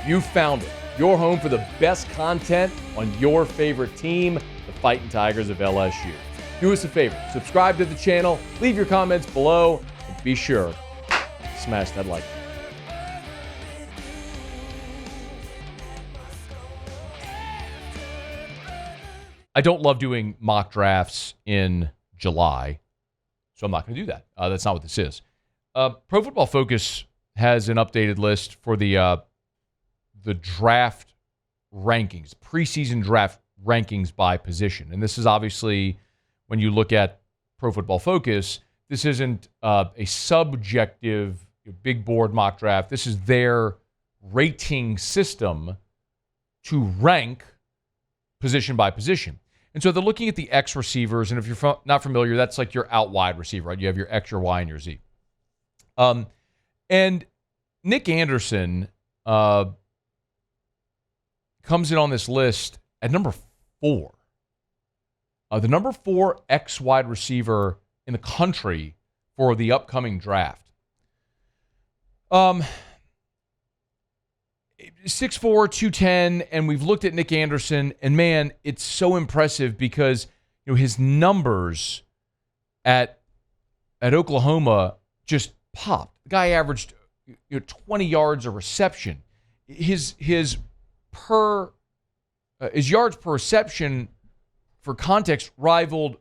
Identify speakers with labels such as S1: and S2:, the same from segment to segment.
S1: You found it. Your home for the best content on your favorite team, the Fighting Tigers of LSU. Do us a favor, subscribe to the channel, leave your comments below, and be sure to smash that like button. I don't love doing mock drafts in July, so I'm not going to do that. That's not what this is. Pro Football Focus has an updated list for the draft rankings, preseason draft rankings by position. And this is obviously, when you look at Pro Football Focus, this isn't a subjective big board mock draft. This is their rating system to rank position by position. And so they're looking at the X receivers, and if you're not familiar, that's like your out wide receiver, right? You have your X, your Y, and your Z. And Nick Anderson comes in on this list at number 4. The number 4 X wide receiver in the country for the upcoming draft. 6'4", 210, and we've looked at Nick Anderson, and man, it's so impressive because his numbers at Oklahoma just popped. The guy averaged 20 yards a reception. His yards per reception, for context, rivaled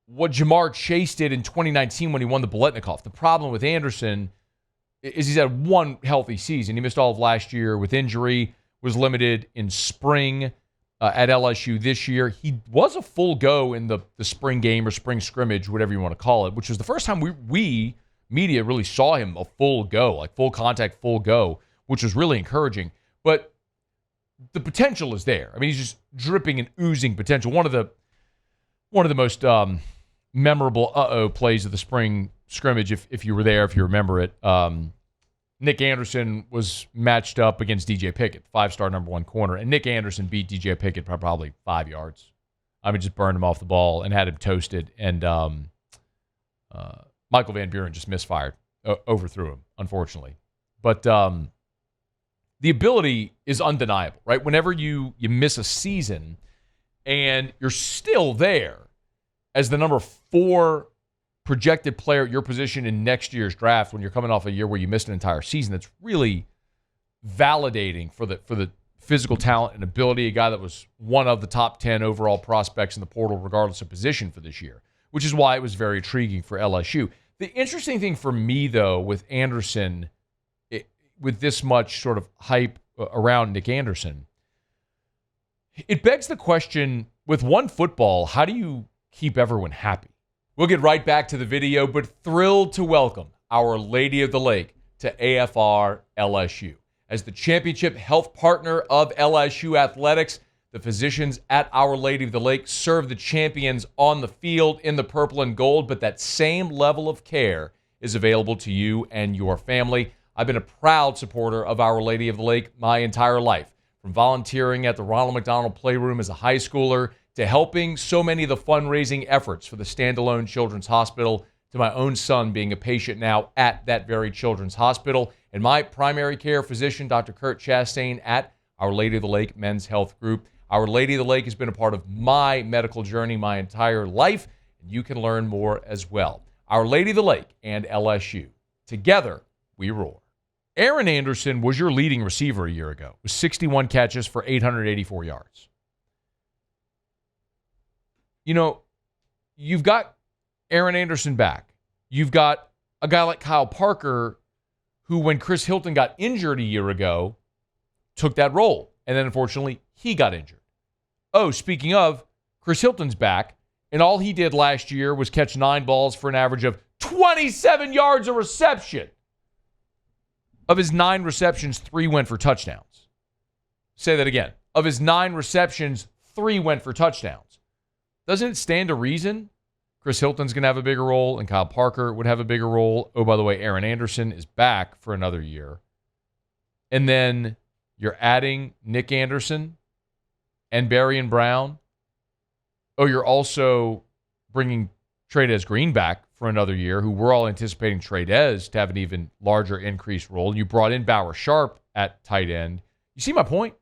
S1: what Jamar Chase did in 2019 when he won the Biletnikoff. The problem with Anderson is he's had one healthy season. He missed all of last year with injury, was limited in spring at LSU this year. He was a full go in the spring game or spring scrimmage, whatever you want to call it, which was the first time we media really saw him a full go, like full contact, full go, which was really encouraging. But the potential is there. I mean, he's just dripping and oozing potential. One of the most memorable plays of the spring scrimmage, if you were there, if you remember it. Nick Anderson was matched up against DJ Pickett, 5-star number 1 corner, and Nick Anderson beat DJ Pickett by probably 5 yards. I mean, just burned him off the ball and had him toasted. And Michael Van Buren just misfired, overthrew him, unfortunately. But the ability is undeniable, right? Whenever you miss a season and you're still there as the number 4 projected player at your position in next year's draft, when you're coming off a year where you missed an entire season, that's really validating for the physical talent and ability, a guy that was one of the top 10 overall prospects in the portal, regardless of position for this year, which is why it was very intriguing for LSU. The interesting thing for me, though, with Anderson, with this much sort of hype around Nick Anderson, it begs the question, with one football, how do you keep everyone happy? We'll get right back to the video, but thrilled to welcome Our Lady of the Lake to AFR LSU. As the championship health partner of LSU Athletics, the physicians at Our Lady of the Lake serve the champions on the field in the purple and gold, but that same level of care is available to you and your family. I've been a proud supporter of Our Lady of the Lake my entire life, from volunteering at the Ronald McDonald Playroom as a high schooler to helping so many of the fundraising efforts for the standalone Children's Hospital, to my own son being a patient now at that very Children's Hospital, and my primary care physician, Dr. Kurt Chastain, at Our Lady of the Lake Men's Health Group. Our Lady of the Lake has been a part of my medical journey my entire life, and you can learn more as well. Our Lady of the Lake and LSU. Together, we roar. Aaron Anderson was your leading receiver a year ago, with 61 catches for 884 yards. You've got Aaron Anderson back. You've got a guy like Kyle Parker, who, when Chris Hilton got injured a year ago, took that role. And then, unfortunately, he got injured. Oh, speaking of, Chris Hilton's back, and all he did last year was catch 9 balls for an average of 27 yards a reception. Of his 9 receptions, 3 went for touchdowns. Say that again. Of his 9 receptions, 3 went for touchdowns. Doesn't it stand to reason Chris Hilton's going to have a bigger role and Kyle Parker would have a bigger role? Oh, by the way, Aaron Anderson is back for another year. And then you're adding Nick Anderson and Barryn Brown. Oh, you're also bringing Tradez Green back for another year, who we're all anticipating Trey'Dez to have an even larger increased role. You brought in Bauer Sharp at tight end. You see my point?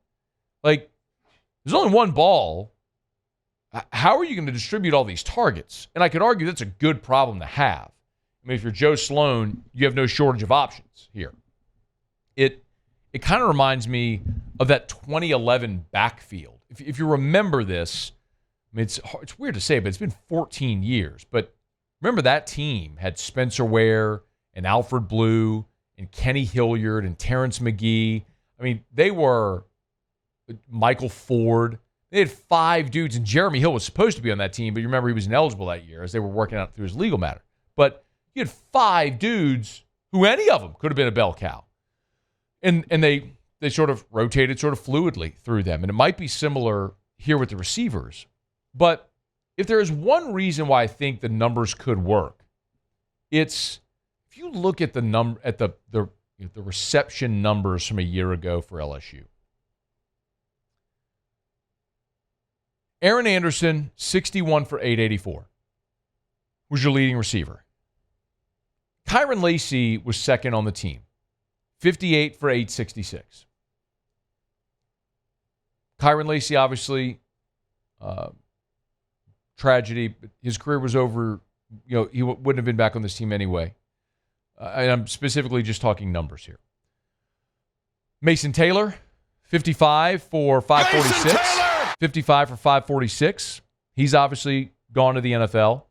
S1: Like, there's only one ball. How are you going to distribute all these targets? And I could argue that's a good problem to have. I mean, if you're Joe Sloan, you have no shortage of options here. It kind of reminds me of that 2011 backfield. If you remember this, I mean, it's weird to say, but it's been 14 years. But remember that team had Spencer Ware and Alfred Blue and Kenny Hilliard and Terrence McGee. I mean, they were Michael Ford. They had 5 dudes, and Jeremy Hill was supposed to be on that team, but you remember he was ineligible that year as they were working out through his legal matter. But you had 5 dudes who any of them could have been a bell cow. And they sort of rotated sort of fluidly through them. And it might be similar here with the receivers. But if there is one reason why I think the numbers could work, it's if you look at the reception numbers from a year ago for LSU. Aaron Anderson, 61 for 884, was your leading receiver. Kyron Lacy was second on the team, 58 for 866. Kyron Lacy, obviously, tragedy. His career was over. He wouldn't have been back on this team anyway. And I'm specifically just talking numbers here. Mason Taylor, 55 for 546. 55 for 546. He's obviously gone to the NFL.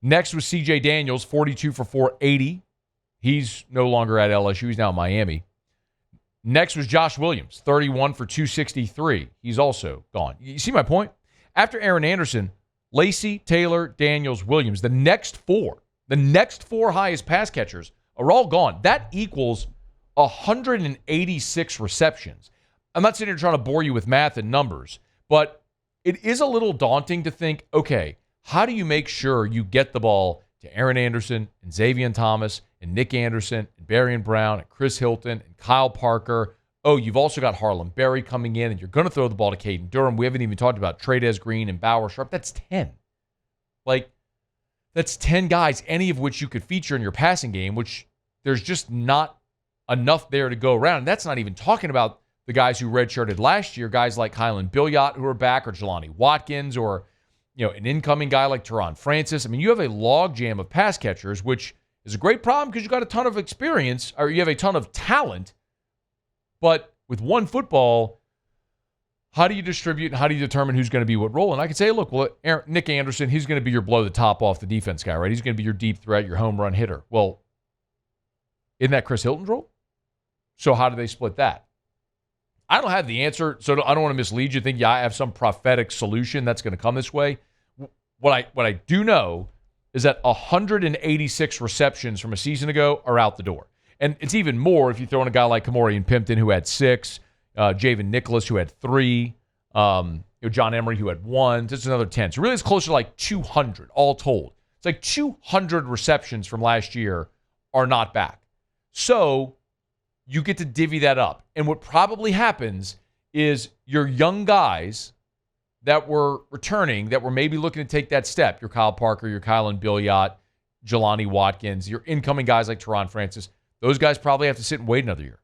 S1: Next was C.J. Daniels, 42 for 480. He's no longer at LSU. He's now in Miami. Next was Josh Williams, 31 for 263. He's also gone. You see my point? After Aaron Anderson, Lacy, Taylor, Daniels, Williams, the next four highest pass catchers are all gone. That equals 186 receptions. I'm not sitting here trying to bore you with math and numbers, but it is a little daunting to think, okay, how do you make sure you get the ball to Aaron Anderson and Xavier Thomas and Nick Anderson and Barryn Brown and Chris Hilton and Kyle Parker? Oh, you've also got Harlem Berry coming in, and you're going to throw the ball to Caden Durham. We haven't even talked about Tradez Green and Bauer Sharp. That's 10. That's 10 guys, any of which you could feature in your passing game, which there's just not enough there to go around. And that's not even talking about the guys who redshirted last year, guys like Kylan Billiot who are back, or Jelani Watkins, or an incoming guy like Teron Francis. I mean, you have a logjam of pass catchers, which is a great problem because you've got a ton of experience, or you have a ton of talent. But with one football, how do you distribute and how do you determine who's going to be what role? And I could say, look, Nick Anderson, he's going to be your blow the top off the defense guy, right? He's going to be your deep threat, your home run hitter. Well, isn't that Chris Hilton's role? So how do they split that? I don't have the answer, so I don't want to mislead you. Think, I have some prophetic solution that's going to come this way. What I do know is that 186 receptions from a season ago are out the door. And it's even more if you throw in a guy like Kamorian Pimpton, who had 6, Javen Nicholas, who had 3, John Emery, who had 1. Just another 10. So really it's closer to like 200 all told. It's like 200 receptions from last year are not back. So you get to divvy that up. And what probably happens is your young guys that were returning, that were maybe looking to take that step, your Kyle Parker, your Kylan Billiot, Jelani Watkins, your incoming guys like Teron Francis, those guys probably have to sit and wait another year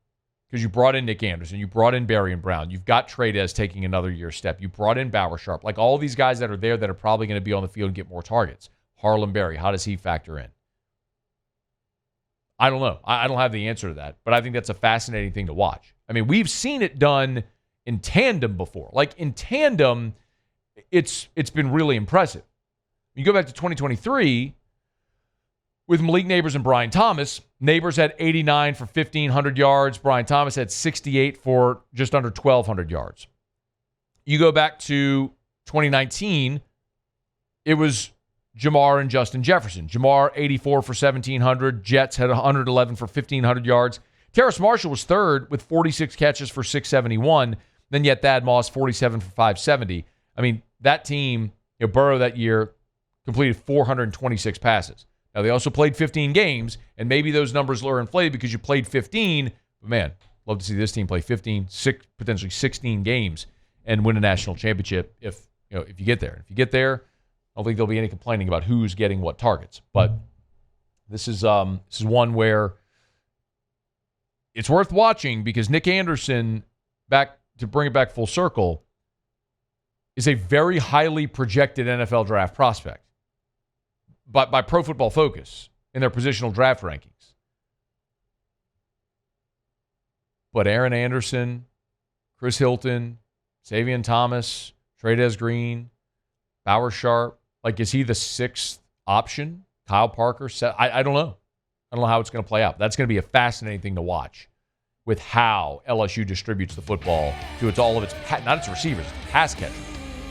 S1: because you brought in Nick Anderson, you brought in Barryn Brown, you've got Tradez taking another year step, you brought in Bauer Sharp, like all these guys that are there that are probably going to be on the field and get more targets. Harlem Berry, how does he factor in? I don't know. I don't have the answer to that, but I think that's a fascinating thing to watch. I mean, we've seen it done in tandem before. Like in tandem, it's been really impressive. You go back to 2023 with Malik Neighbors and Brian Thomas. Neighbors had 89 for 1,500 yards. Brian Thomas had 68 for just under 1,200 yards. You go back to 2019, it was Jamar and Justin Jefferson. Jamar, 84 for 1,700. Jets had 111 for 1,500 yards. Terrace Marshall was third with 46 catches for 671. Then yet Thad Moss, 47 for 570. I mean, that team, Burrow that year completed 426 passes. Now, they also played 15 games, and maybe those numbers are inflated because you played 15. But, man, love to see this team play 15, potentially 16 games and win a national championship if you get there. If you get there, I don't think there'll be any complaining about who's getting what targets. But this is one where it's worth watching because Nick Anderson to bring it back full circle, is a very highly projected NFL draft prospect by Pro Football Focus in their positional draft rankings. But Aaron Anderson, Chris Hilton, Savion Thomas, Tradez Green, Bauer Sharp, like, is he the sixth option? Kyle Parker? I don't know. I don't know how it's going to play out. That's going to be a fascinating thing to watch with how LSU distributes the football to all of its, not its receivers, its pass catchers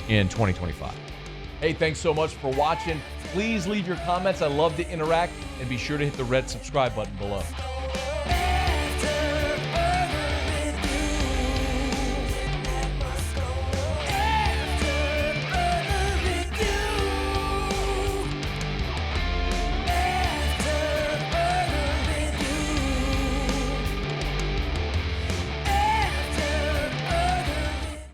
S1: in 2025. Hey, thanks so much for watching. Please leave your comments. I love to interact, and be sure to hit the red subscribe button below.